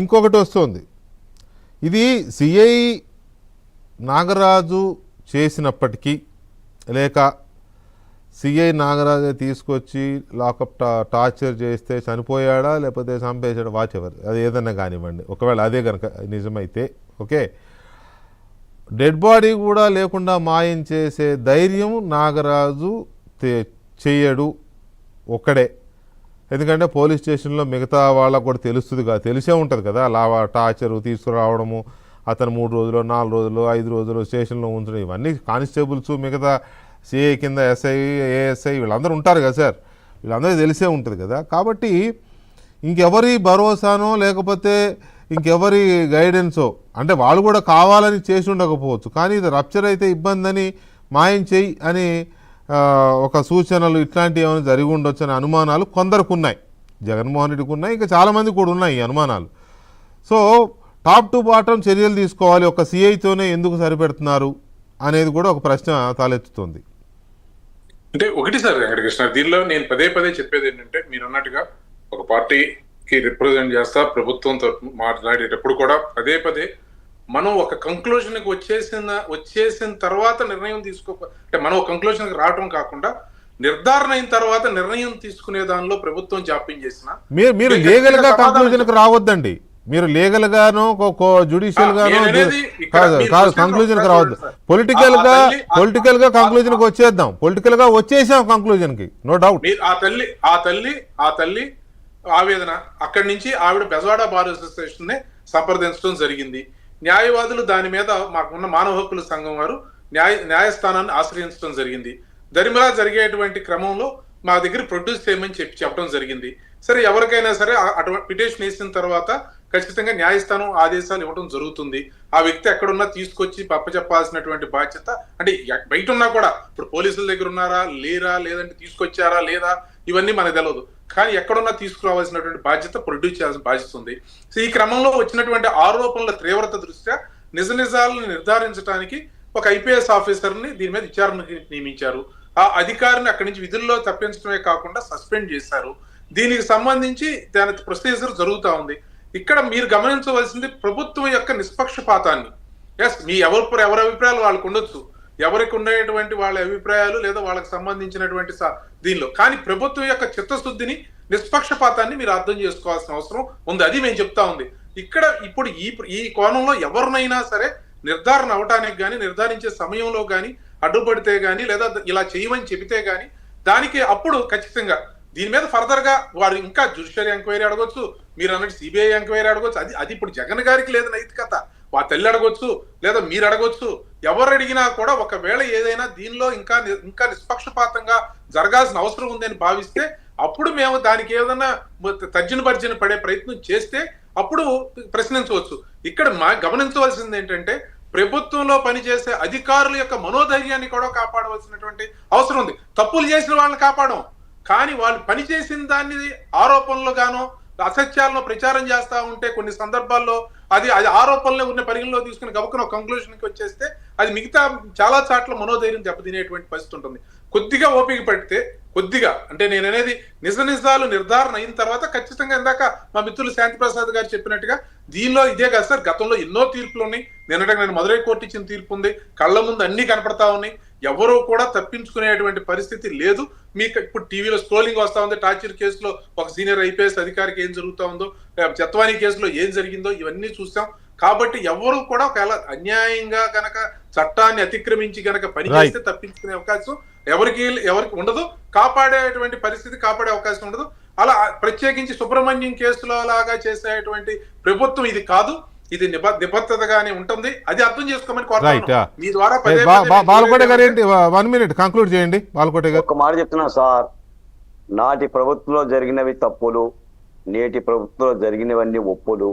ఇంకొకటి వస్తుంది. ఇది సిఐ నాగరాజు చేసినప్పటికీ లేక సిఐ నాగరాజే తీసుకొచ్చి లాకప్ టార్చర్ చేస్తే చనిపోయాడా లేకపోతే చంపేసాడా వాచెవర్, అది ఏదన్నా కానివ్వండి, ఒకవేళ అదే కనుక నిజమైతే ఓకే, డెడ్ బాడీ కూడా లేకుండా మాయం చేసే ధైర్యం నాగరాజు చెయ్యడు ఒక్కడే. ఎందుకంటే పోలీస్ స్టేషన్లో మిగతా వాళ్ళకు కూడా తెలుస్తుంది కదా, తెలిసే ఉంటుంది కదా, టార్చరు తీసుకురావడము, అతను 3 రోజులు 4 రోజులు 5 రోజులు స్టేషన్లో ఉంచడం, ఇవన్నీ కానిస్టేబుల్స్ మిగతా సిఐ కింద ఎస్ఐ ఏఎస్ఐ వీళ్ళందరూ ఉంటారు కదా సార్, వీళ్ళందరికీ తెలిసే ఉంటుంది కదా. కాబట్టి ఇంకెవరి భరోసానో లేకపోతే ఇంకెవరి గైడెన్సో, అంటే వాళ్ళు కూడా కావాలని చేసి ఉండకపోవచ్చు, కానీ ఇది రప్చర్ అయితే ఇబ్బంది అని మాయం చెయ్యి అని ఒక సూచనలు ఇట్లాంటివి ఏమైనా జరిగి ఉండొచ్చు అనే అనుమానాలు కొందరికి ఉన్నాయి, జగన్మోహన్ రెడ్డికి ఉన్నాయి, ఇంకా చాలామంది కూడా ఉన్నాయి ఈ అనుమానాలు. సో టాప్ టు బాటం చర్యలు తీసుకోవాలి, ఒక సిఐతోనే ఎందుకు సరిపెడుతున్నారు అనేది కూడా ఒక ప్రశ్న తలెత్తుతుంది. అంటే ఒకటి సార్ వెంకటకృష్ణ, దీనిలో నేను పదే పదే చెప్పేది ఏంటంటే, మీరు అన్నట్టుగా ఒక పార్టీకి రిప్రజెంట్ చేస్తా ప్రభుత్వంతో మాట్లాడేటప్పుడు కూడా పదే పదే మనం ఒక కంక్లూజన్కి వచ్చేసిన తర్వాత నిర్ణయం అంటే మనం ఒక కంక్లూజన్కి రావడం కాకుండా నిర్ధారణ అయిన తర్వాత నిర్ణయం తీసుకునే దానిలో ప్రభుత్వం జాప్యం చేసిన మీరు లీగల్ గా కంక్లూజన్కి రావద్దండి, మీరు లీగల్ గానో జ్యుడిషియల్ గానో కంక్లూజన్ కి రావద్దు, పొలిటికల్ గా కంక్లూజన్ కి వచ్చేద్దాం, పొలిటికల్ గా వచ్చేసాం కంక్లూజన్ కి, నో డౌట్. ఆ తల్లి ఆవేదన అక్కడి నుంచి ఆవిడ బెజవాడ బార్ అసోసియేషన్ నే సంప్రదించడం జరిగింది. న్యాయవాదులు దాని మీద మాకున్న మానవ హక్కుల సంఘం వారు న్యాయస్థానాన్ని ఆశ్రయించడం జరిగింది. దరిమిలా జరిగేటువంటి క్రమంలో మా దగ్గర ప్రొడ్యూస్ చేయమని చెప్పడం జరిగింది. సరే, ఎవరికైనా సరే అటువంటి పిటిషన్ వేసిన తర్వాత ఖచ్చితంగా న్యాయస్థానం ఆదేశాలు ఇవ్వడం జరుగుతుంది. ఆ వ్యక్తి ఎక్కడున్నా తీసుకొచ్చి చెప్పాల్సినటువంటి బాధ్యత, అంటే బయట ఉన్నా కూడా, ఇప్పుడు పోలీసుల దగ్గర ఉన్నారా లేరా, లేదంటే తీసుకొచ్చారా లేదా, ఇవన్నీ మనకు తెలియదు, కానీ ఎక్కడున్నా తీసుకురావాల్సినటువంటి బాధ్యత, ప్రొడ్యూస్ చేయాల్సిన బాధ్యత ఉంది. సో ఈ క్రమంలో వచ్చినటువంటి ఆరోపణల తీవ్రత దృష్ట్యా నిజాలను నిర్ధారించడానికి ఒక ఐపీఎస్ ఆఫీసర్ని దీని మీద విచారణకి నియమించారు. ఆ అధికారిని అక్కడి నుంచి విధుల్లో తప్పించడమే కాకుండా సస్పెండ్ చేశారు. దీనికి సంబంధించి దాని ప్రొసీజర్ జరుగుతూ ఉంది. ఇక్కడ మీరు గమనించవలసింది ప్రభుత్వం యొక్క నిష్పక్షపాతాన్ని. ఎస్, మీ ఎవరి అభిప్రాయాలు వాళ్ళకు ఉండొచ్చు, ఎవరికి ఉండేటువంటి వాళ్ళ అభిప్రాయాలు లేదా వాళ్ళకి సంబంధించినటువంటి దీనిలో, కానీ ప్రభుత్వం యొక్క చిత్తశుద్ధిని నిష్పక్షపాతాన్ని మీరు అర్థం చేసుకోవాల్సిన అవసరం ఉంది. అది మేము చెప్తా ఉంది. ఇక్కడ ఇప్పుడు ఈ కోణంలో ఎవరినైనా సరే నిర్ధారణ అవటానికి కానీ, నిర్ధారించే సమయంలో కానీ అడ్డుపడితే కానీ, లేదా ఇలా చేయమని చెబితే కానీ, దానికి అప్పుడు ఖచ్చితంగా దీని మీద ఫర్దర్ గా వారు ఇంకా జ్యుడిషియరీ ఎంక్వైరీ అడగొచ్చు, మీరు అన్నట్టు సిబిఐ ఎంక్వైరీ అడగొచ్చు. అది ఇప్పుడు జగన్ గారికి లేదు నైతికత, వా తల్లి అడగొచ్చు లేదా మీరు అడగొచ్చు, ఎవరు అడిగినా కూడా ఒకవేళ ఏదైనా దీనిలో ఇంకా నిష్పక్షపాతంగా జరగాల్సిన అవసరం ఉందని భావిస్తే అప్పుడు మేము దానికి ఏదైనా తర్జన పడే ప్రయత్నం చేస్తే అప్పుడు ప్రశ్నించవచ్చు. ఇక్కడ గమనించవలసింది ఏంటంటే, ప్రభుత్వంలో పనిచేసే అధికారుల యొక్క మనోధైర్యాన్ని కూడా కాపాడవలసినటువంటి అవసరం ఉంది. తప్పులు చేసిన వాళ్ళని కాపాడం, కానీ వాళ్ళు పనిచేసిన దాన్ని ఆరోపణలు గానో అసత్యాలను ప్రచారం చేస్తా ఉంటే కొన్ని సందర్భాల్లో అది ఆరోపణలే ఉన్న పరిగణలో తీసుకుని గబుకున్న కంక్లూజన్కి వచ్చేస్తే అది మిగతా చాలా చాట్ల మనోధైర్యం దెబ్బతినేటువంటి పరిస్థితి ఉంటుంది. కొద్దిగా ఓపిక పడితే, కొద్దిగా అంటే నేను అనేది నిజాలు నిర్ధారణ అయిన తర్వాత ఖచ్చితంగా ఇందాక మా మిత్రులు శాంతి ప్రసాద్ గారు చెప్పినట్టుగా దీనిలో ఇదే కాదు సార్, గతంలో ఎన్నో తీర్పులు ఉన్నాయి. నేను మదురై కోర్టు ఇచ్చిన తీర్పు ఉంది, కళ్ళ ముందు అన్ని కనపడతా ఉన్నాయి. ఎవరూ కూడా తప్పించుకునేటువంటి పరిస్థితి లేదు. మీకు ఇప్పుడు టీవీలో స్క్రోలింగ్ వస్తా ఉంది, టార్చర్ కేసులో ఒక సీనియర్ ఐపీఎస్ అధికారికి ఏం జరుగుతూ ఉందో, జత్వానీ కేసులో ఏం జరిగిందో ఇవన్నీ చూసాం. కాబట్టి ఎవరు కూడా ఒకవేళ అన్యాయంగా గనక చట్టాన్ని అతిక్రమించి గనక పనిచేస్తే తప్పించుకునే అవకాశం ఎవరికి ఉండదు, కాపాడేటువంటి పరిస్థితి కాపాడే అవకాశం ఉండదు. అలా ప్రత్యేకించి సుబ్రహ్మణ్యం కేసులో లాగా చేసేటువంటి ప్రభుత్వం ఇది కాదు, ఇది నిబద్ధతగానే ఉంటుంది. అది అర్థం చేసుకోమని కోరుతున్నాను మీ ద్వారా. బాలకోట గారు ఏంటి 1 minute కంక్లూడ్ చేయండి. బాలకోట గారు ఒక మాట చెప్తున్నా సార్, నాటి ప్రభుత్వంలో జరిగినవి తప్పులు, నేటి ప్రభుత్వంలో జరిగినవన్నీ ఒప్పులు.